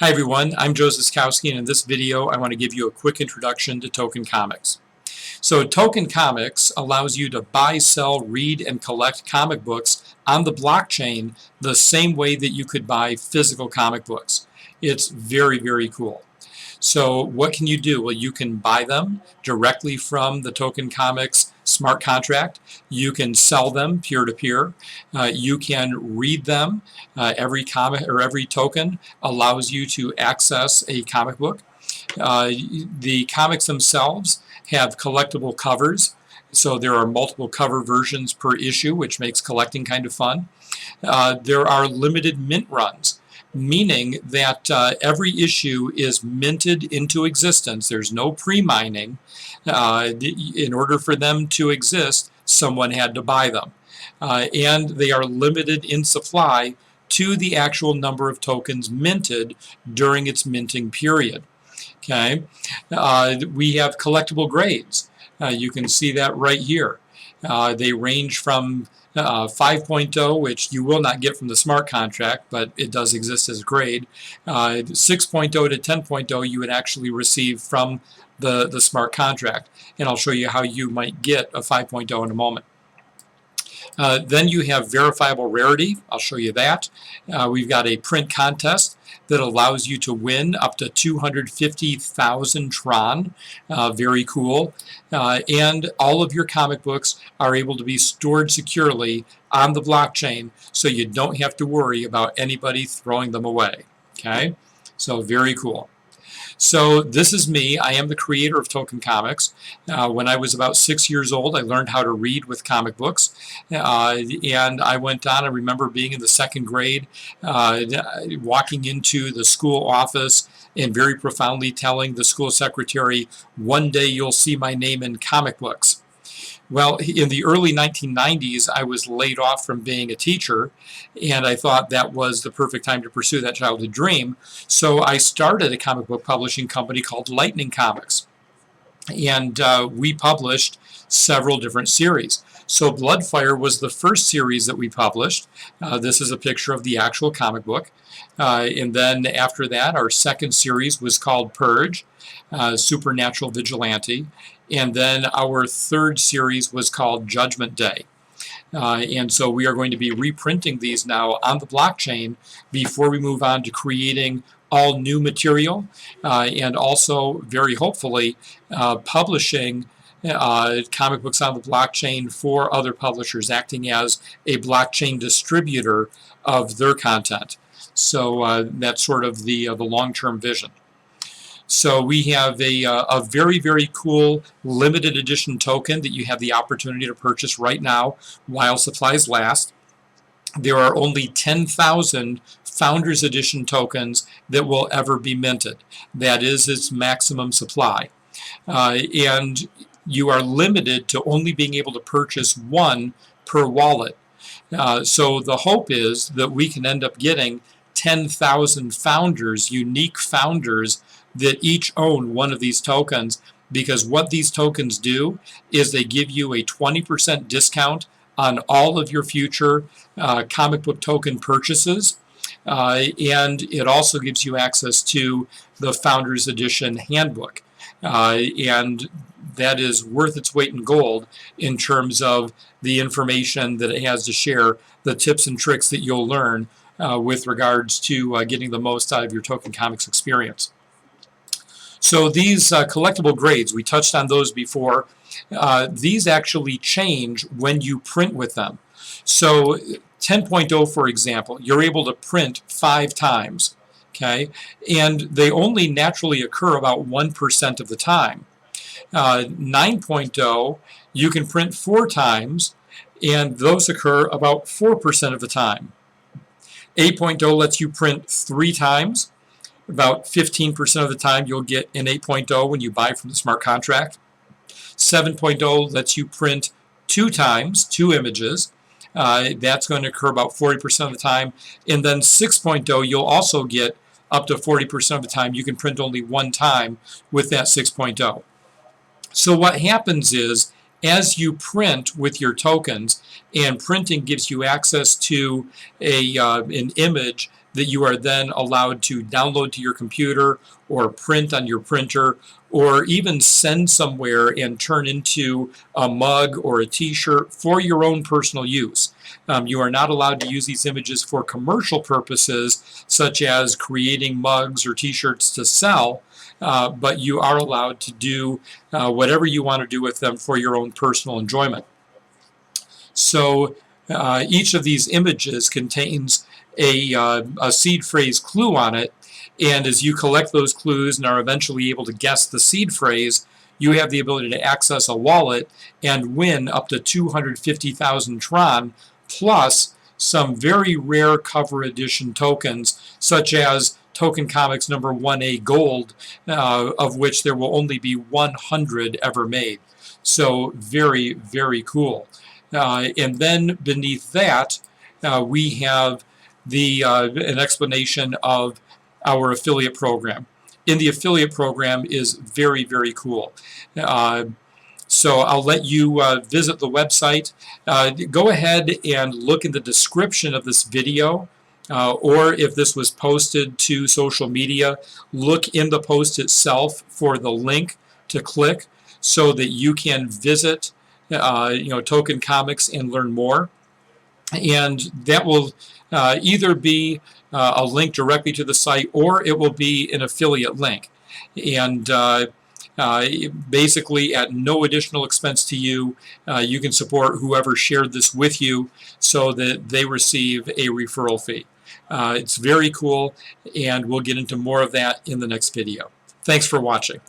Hi everyone, I'm Joe Ziskowski, and in this video I want to give you a quick introduction to token comics. So token comics allows you to buy, sell, read, and collect comic books on the blockchain the same way that you could buy physical comic books. It's very, very cool. So what can you do? Well, you can buy them directly from the token comics smart contract. You can sell them peer-to-peer. You can read them. Every comic or every token allows you to access a comic book. The comics themselves have collectible covers, so there are multiple cover versions per issue, which makes collecting kind of fun. There are limited mint runs, meaning that every issue is minted into existence. There's no pre-mining. In order for them to exist, someone had to buy them. And they are limited in supply to the actual number of tokens minted during its minting period. Okay, we have collectible grades. You can see that right here. They range from 5.0, which you will not get from the smart contract, but it does exist as a grade. 6.0 to 10.0 you would actually receive from the smart contract. And I'll show you how you might get a 5.0 in a moment. Then you have verifiable rarity. I'll show you that. We've got a print contest that allows you to win up to 250,000 Tron. Very cool. And all of your comic books are able to be stored securely on the blockchain, so you don't have to worry about anybody throwing them away. Okay? So very cool. So this is me. I am the creator of Token Comics. When I was about 6 years old, I learned how to read with comic books. And I went on. I remember being in the second grade, walking into the school office and very profoundly telling the school secretary, "One day you'll see my name in comic books." Well, in the early 1990s, I was laid off from being a teacher, and I thought that was the perfect time to pursue that childhood dream. So I started a comic book publishing company called Lightning Comics, and we published several different series. So Bloodfire was the first series that we published. This is a picture of the actual comic book. And then after that, our second series was called Purge, Supernatural Vigilante. And then our third series was called Judgment Day. And so we are going to be reprinting these now on the blockchain before we move on to creating all new material, and also very hopefully publishing comic books on the blockchain for other publishers, acting as a blockchain distributor of their content. So that's sort of the long-term vision. So we have a very, very cool limited edition token that you have the opportunity to purchase right now while supplies last. There are only 10,000 Founders Edition tokens that will ever be minted. That is its maximum supply. And you are limited to only being able to purchase one per wallet. So the hope is that we can end up getting 10,000 founders, unique founders, that each own one of these tokens, because what these tokens do is they give you a 20% discount on all of your future comic book token purchases, and it also gives you access to the Founders Edition handbook, and that is worth its weight in gold in terms of the information that it has to share, the tips and tricks that you'll learn with regards to getting the most out of your Token Comics experience. So these collectible grades, we touched on those before. These actually change when you print with them. So 10.0, for example, you're able to print 5 times, okay? And they only naturally occur about 1% of the time. 9.0, you can print 4 times, and those occur about 4% of the time. 8.0 lets you print 3 times. About 15% of the time you'll get an 8.0 when you buy from the smart contract. 7.0 lets you print 2 times, 2 images. That's going to occur about 40% of the time. And then 6.0 you'll also get up to 40% of the time. You can print only 1 time with that 6.0. So what happens is, as you print with your tokens, and printing gives you access to an image that you are then allowed to download to your computer or print on your printer, or even send somewhere and turn into a mug or a t-shirt for your own personal use. You are not allowed to use these images for commercial purposes, such as creating mugs or t-shirts to sell, but you are allowed to do whatever you want to do with them for your own personal enjoyment. So each of these images contains a seed phrase clue on it, and as you collect those clues and are eventually able to guess the seed phrase, you have the ability to access a wallet and win up to 250,000 Tron, plus some very rare cover edition tokens, such as Token Comics number 1A Gold, of which there will only be 100 ever made. So very, very cool. And then beneath that, we have an explanation of our affiliate program. And the affiliate program is very, very cool. So I'll let you visit the website. Go ahead and look in the description of this video, or if this was posted to social media, look in the post itself for the link to click so that you can visit Token Comics and learn more. And that will either be a link directly to the site, or it will be an affiliate link. And basically at no additional expense to you, you can support whoever shared this with you so that they receive a referral fee. It's very cool, and we'll get into more of that in the next video. Thanks for watching.